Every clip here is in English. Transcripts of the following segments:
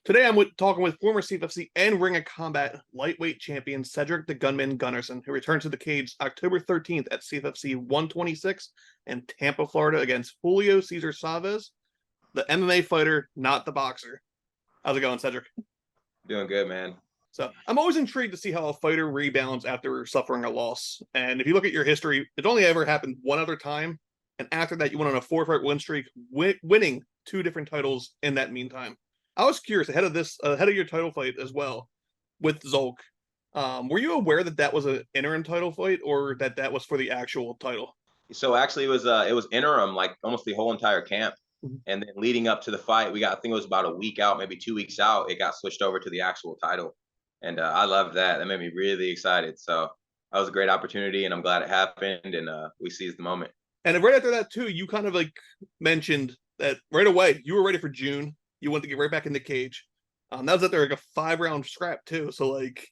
Today talking with former CFFC and Ring of Combat lightweight champion Cedric the Gunman Gunnison, who returns to the cage October 13th at CFFC 126 in Tampa, Florida against Julio Cesar Chaves, the MMA fighter, not the boxer. How's it going, Cedric? Doing good, man. So I'm always intrigued to see how a fighter rebounds after suffering a loss. And if you look at your history, it only ever happened one other time. And after that, you went on a 4-fight win streak, winning 2 different titles in that meantime. I was curious ahead of your title fight as well with Zolk. Were you aware that that was an interim title fight or that was for the actual title? So actually, it was interim, like almost the whole entire camp, Mhm. and then leading up to the fight, I think it was about a week out, maybe 2 weeks out, it got switched over to the actual title, and I loved that. That made me really excited. So that was a great opportunity, and I'm glad it happened, and we seized the moment. And right after that too, you kind of like mentioned that right away you were ready for June. You wanted to get right back in the cage. That was at there like a 5-round scrap too. So like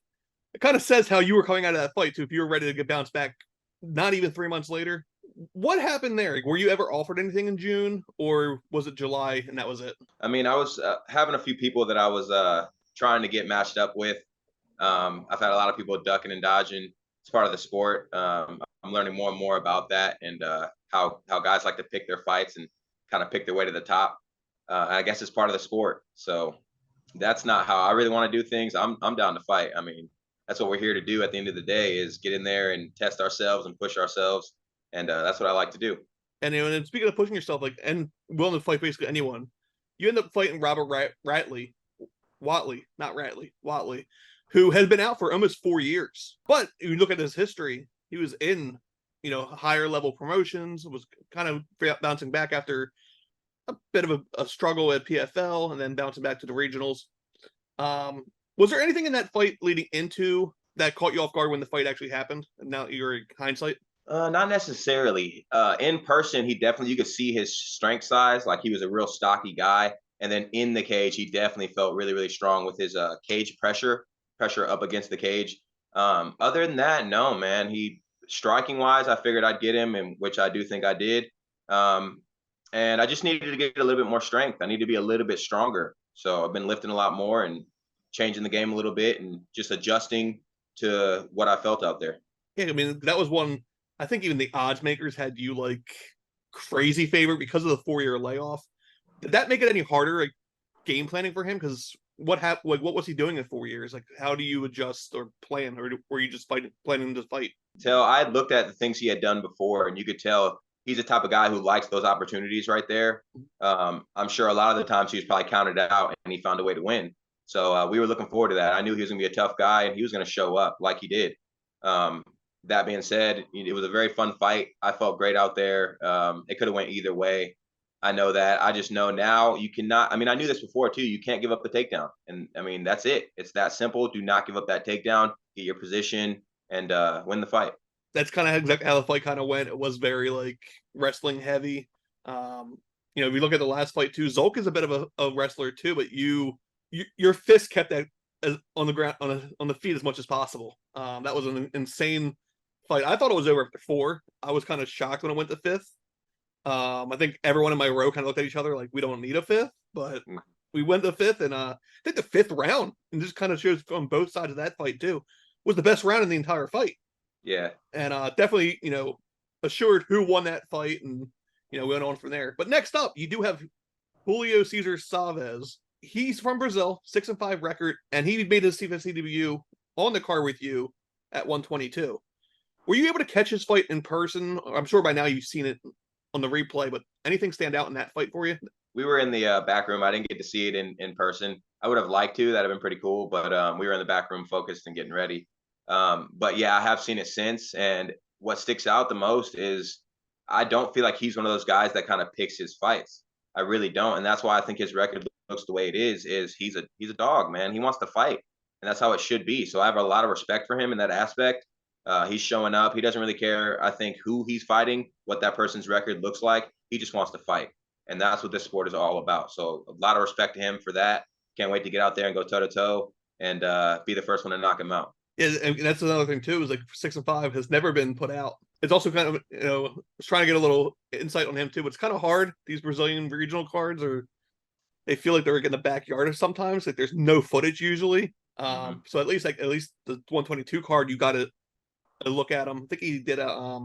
it kind of says how you were coming out of that fight too. If you were ready to get bounced back, not even 3 months later. What happened there? Like, were you ever offered anything in June, or was it July and that was it? I mean, I was having a few people that I was trying to get matched up with. I've had a lot of people ducking and dodging. It's part of the sport. I'm learning more and more about that, and how guys like to pick their fights and kind of pick their way to the top. I guess it's part of the sport. So that's not how I really want to do things. I'm down to fight. I mean, that's what we're here to do at the end of the day is get in there and test ourselves and push ourselves, and that's what I like to do. And you know, and speaking of pushing yourself, like and willing to fight basically anyone, you end up fighting Robert Watley, who had been out for almost 4 years. But you look at his history, he was in, higher level promotions, was kind of bouncing back after a bit of a struggle at PFL and then bouncing back to the regionals. Was there anything in that fight leading into that caught you off guard when the fight actually happened? And now you're in hindsight. Not necessarily. In person, he definitely you could see his strength size, like he was a real stocky guy. And then in the cage, he definitely felt really, really strong with his cage pressure up against the cage. Other than that, no, man. He striking wise, I figured I'd get him, and which I do think I did. Um, and I just needed to get a little bit more strength. I need to be a little bit stronger. So I've been lifting a lot more and changing the game a little bit and just adjusting to what I felt out there. Yeah, I mean that was one. I think even the odds makers had you like crazy favorite because of the 4-year layoff. Did that make it any harder, like game planning for him? Because what happened? Like, what was he doing in 4 years? Like, how do you adjust or plan, or were you just planning to fight? Tell I had looked at the things he had done before, and you could tell he's the type of guy who likes those opportunities right there. I'm sure a lot of the times he was probably counted out, and he found a way to win. So we were looking forward to that. I knew he was going to be a tough guy, and he was going to show up like he did. Um, that being said, it was a very fun fight. I felt great out there. It could have went either way. I know that. I just know now you cannot. I mean, I knew this before too. You can't give up the takedown, and I mean that's it. It's that simple. Do not give up that takedown. Get your position and win the fight. That's kind of exactly how the fight kind of went. It was very like wrestling heavy. If you look at the last fight too, Zolk is a bit of a wrestler too, but your fist kept that on the ground on the feet as much as possible. That was an insane fight. I thought it was over after 4. I was kind of shocked when it went to 5th. I think everyone in my row kind of looked at each other like we don't need a 5th, but Mm. we went to 5th, and I think the 5th round, and just kind of shows on both sides of that fight too, was the best round in the entire fight, Yeah, and definitely assured who won that fight, and we went on from there. But next up, you do have Julio Cesar Chaves. He's from Brazil, 6-5 record, and he made his CFC debut on the card with you at 122. Were you able to catch his fight in person? I'm sure by now you've seen it on the replay, but anything stand out in that fight for you? we were in the back room. I didn't get to see it in person. I would have liked to. That'd have been pretty cool. But we were in the back room, focused and getting ready. But yeah, I have seen it since. And what sticks out the most is I don't feel like he's one of those guys that kind of picks his fights. I really don't, and that's why I think his record looks the way it is. Is he's a dog, man. He wants to fight, and that's how it should be. So I have a lot of respect for him in that aspect. He's showing up. He doesn't really care, I think, who he's fighting, what that person's record looks like. He just wants to fight. And that's what this sport is all about. So a lot of respect to him for that. Can't wait to get out there and go toe to toe and be the first one to knock him out. Yeah, and that's another thing too. Is like 6-5 has never been put out. It's also kind of I was trying to get a little insight on him too. But it's kind of hard. These Brazilian regional cards are they feel like they're in the backyard sometimes. Like there's no footage usually. Hmm. So at least the 122 card, you got to look at him. I think he did a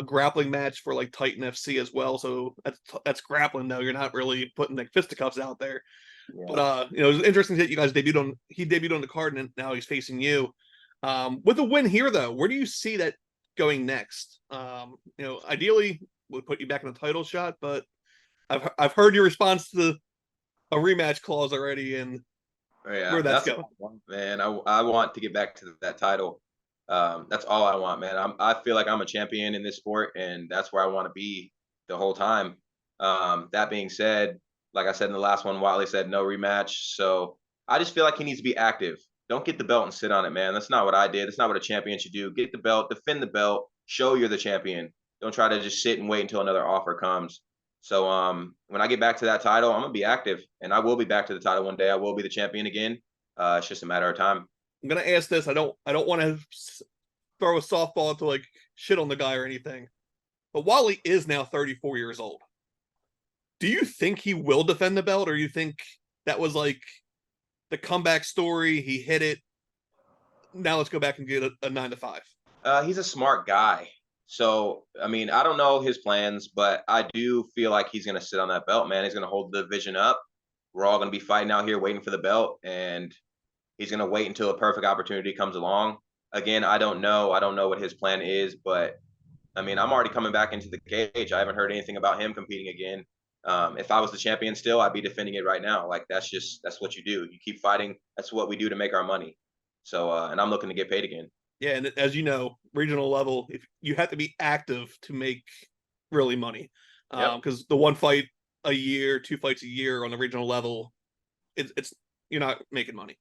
grappling match for like Titan FC as well. So that's grappling though. You're not really putting like fisticuffs out there. But Yeah. you know, it was interesting that you guys debuted on the card and now he's facing you. With a win here though, where do you see that going next? You know, ideally would put you back in the title shot, but I've heard your response to a rematch clause already and Oh, yeah, where that's that's all going. I want, man. I want to get back to that title. That's all I want, man. I feel like I'm a champion in this sport, and that's where I want to be the whole time. That being said, like I said in the last one, Watley said no rematch. So I just feel like he needs to be active. Don't get the belt and sit on it, man. That's not what I did. That's not what a champion should do. Get the belt, defend the belt, show you're the champion. Don't try to just sit and wait until another offer comes. So when I get back to that title, I'm gonna be active, and I will be back to the title one day. I will be the champion again. It's just a matter of time. I'm gonna ask this. I don't want to throw a softball to like shit on the guy or anything. But Wally is now 34 years old. Do you think he will defend the belt, or you think that was like the comeback story? He hit it. Now let's go back and get a 9 to 5. He's a smart guy. So, I mean, I don't know his plans, but I do feel like he's going to sit on that belt, man. He's going to hold the division up. We're all going to be fighting out here waiting for the belt, and he's going to wait until a perfect opportunity comes along. Again, I don't know. I don't know what his plan is, but I mean, I'm already coming back into the cage. I haven't heard anything about him competing again. If I was the champion still, I'd be defending it right now. Like that's what you do. You keep fighting. That's what we do to make our money. So, and I'm looking to get paid again. Yeah, and as you know, regional level, if you have to be active to make really money, Yep. because the one fight a year, 2 fights a year on the regional level, it's you're not making money.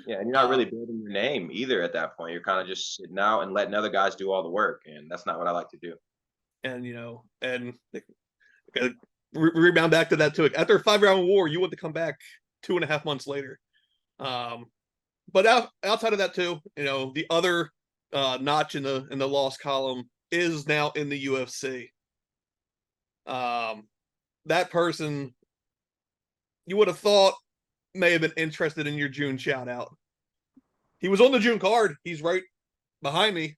Yeah, and you're not really Um, building your name either at that point. You're kind of just sitting out and letting other guys do all the work, and that's not what I like to do. and you know, and rebound back to that too. After a 5 round war, you want to come back 2.5 months later. Um, but outside of that too, you know, the other notch in the loss column is now in the UFC. Um, that person you would have thought may have been interested in your June shout out. He was on the June card. He's right behind me.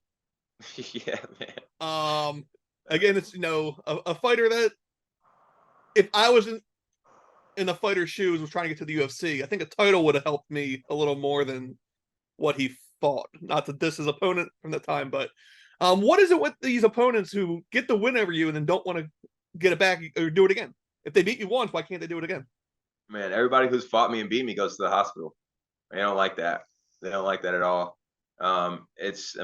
Yeah, man. Um, again, it's you know a fighter that if I was in the fighter's shoes was trying to get to the UFC, I think a title would have helped me a little more than what he fought. Not to diss his opponent from the time, but what is it with these opponents who get the win over you and then don't want to get it back or do it again? If they beat you once, why can't they do it again? Man, everybody who's fought me and beat me goes to the hospital. They don't like that. They don't like that at all. I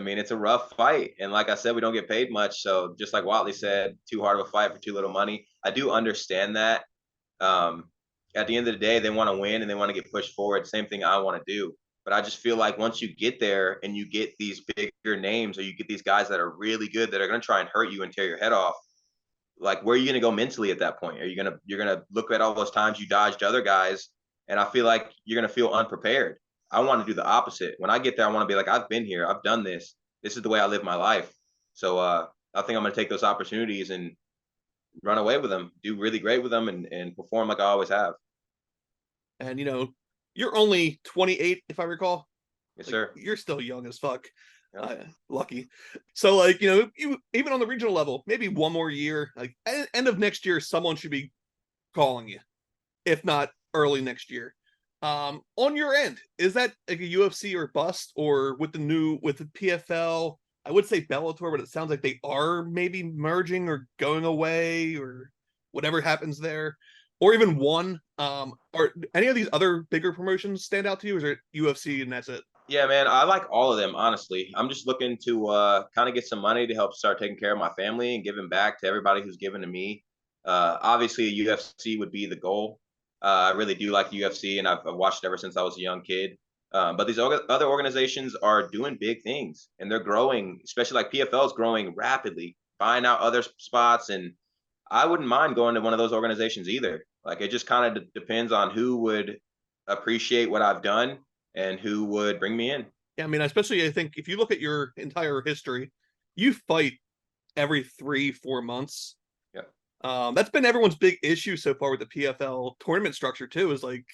mean, it's a rough fight, and like I said, we don't get paid much. So just like Watley said, too hard of a fight for too little money. I do understand that. Um, at the end of the day, they want to win and they want to get pushed forward. Same thing I want to do. But I just feel like once you get there and you get these bigger names, or you get these guys that are really good that are going to try and hurt you and tear your head off, like where are you going to go mentally at that point? Are you going to you're going to look at all those times you dodged other guys, and I feel like you're going to feel unprepared. I want to do the opposite. When I get there, I want to be like, I've been here, I've done this. This is the way I live my life. So I think I'm going to take those opportunities and run away with them, do really great with them, and perform like I always have. And you know, you're only 28, if I recall. Yes, Like sir. you're still young as fuck. Yep. Lucky. So like you know, you even on the regional level, maybe one more year. Like end of next year, someone should be calling you, if not early next year. On your end, is that like a UFC or bust, or with the PFL? I would say Bellator, but it sounds like they are maybe merging or going away or whatever happens there, or even one. Or any of these other bigger promotions stand out to you, or is it UFC and that's it? Yeah, man, I like all of them, honestly. I'm just looking to kind of get some money to help start taking care of my family and giving back to everybody who's given to me. Obviously, a UFC would be the goal. I really do like the UFC, and I've watched it ever since I was a young kid. But these other organizations are doing big things, and they're growing, especially like PFL is growing rapidly, buying out other spots. And I wouldn't mind going to one of those organizations either. Like it just kind of depends on who would appreciate what I've done and who would bring me in. Yeah, I mean, especially I think if you look at your entire history, you fight every 3 4 months. Yeah. That's been everyone's big issue so far with the PFL tournament structure too. Is like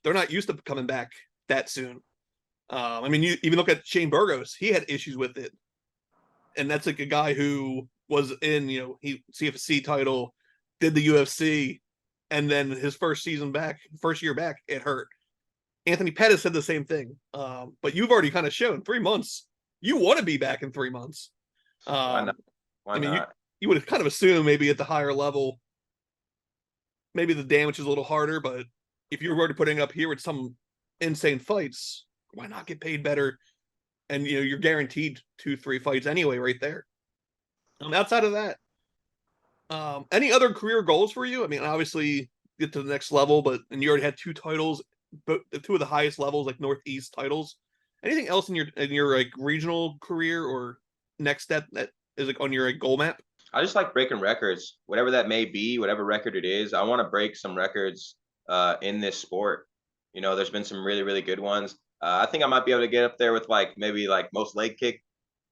they're not used to coming back that soon. I mean, you even look at Shane Burgos; he had issues with it, and that's like a guy who was in, he CFC title, did the UFC, and then his first year back, it hurt. Anthony Pettis said the same thing. But you've already kind of shown 3 months. You want to be back in 3 months. Why not? Um, Why I mean, not? you would kind of assume maybe at the higher level, maybe the damage is a little harder, but if you're already putting up here with some insane fights, why not get paid better? And you're guaranteed 2-3 fights anyway, right there. Outside of that, any other career goals for you? I mean, obviously get to the next level, and you already had 2 titles, but two of the highest levels, like Northeast titles. Anything else in your like regional career or next step that is like on your like goal map? I just like breaking records, whatever that may be, whatever record it is. I want to break some records in this sport. There's been some really, really good ones. I think I might be able to get up there with like maybe like most leg kick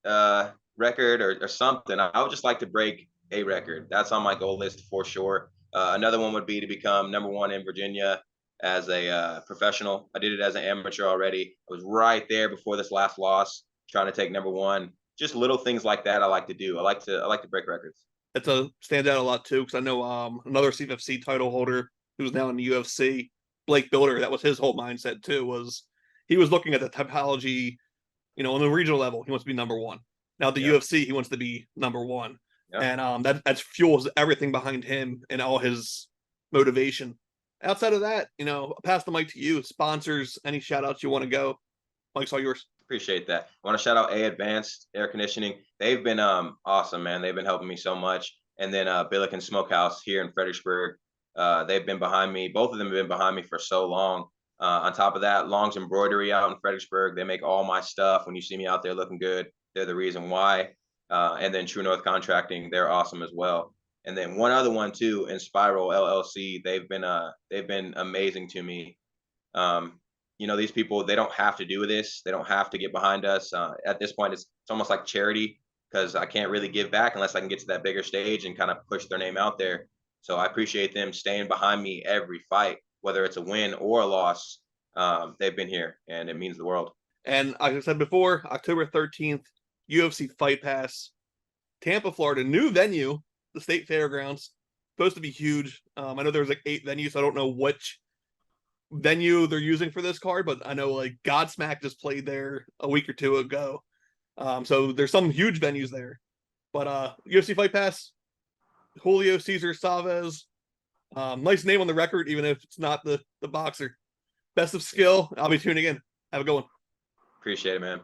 record or something. I would just like to break a record. That's on my goal list for sure. Another one would be to become number one in Virginia as a professional. I did it as an amateur already. I was right there before this last loss, trying to take number one. Just little things like that I like to do. I like to break records. That's a stands out a lot too, because I know another CFC title holder who's now in the UFC, Blake Builder. That was his whole mindset too. Was he was looking at the typology, on the regional level, he wants to be number one. Now the Yep. UFC, he wants to be number one, Yep. and that fuels everything behind him and all his motivation. Outside of that, I'll pass the mic to you. Sponsors, any shout outs you want to go? Mike's all yours. Appreciate that. I want to shout out A Advanced Air Conditioning. They've been awesome, man. They've been helping me so much. And then Billiken Smokehouse here in Fredericksburg. They've been behind me. Both of them have been behind me for so long. On top of that, Long's Embroidery out in Fredericksburg. They make all my stuff. When you see me out there looking good, they're the reason why. And then True North Contracting, they're awesome as well. And then one other one too, in Spiral LLC. They've been amazing to me. These people, they don't have to do this. They don't have to get behind us. At this point, it's almost like charity, because I can't really give back unless I can get to that bigger stage and kind of push their name out there. So I appreciate them staying behind me every fight, whether it's a win or a loss. They've been here, and it means the world. And like I said before, October 13th, UFC Fight Pass, Tampa, Florida, new venue, the State Fairgrounds. Supposed to be huge. I know there's like 8 venues, so I don't know which venue they're using for this card, but I know like Godsmack just played there a week or two ago. So there's some huge venues there. But UFC Fight Pass, Julio Cesar Chaves. Nice name on the record, even if it's not the boxer. Best of skill. I'll be tuning in. Have a good one. Appreciate it, man.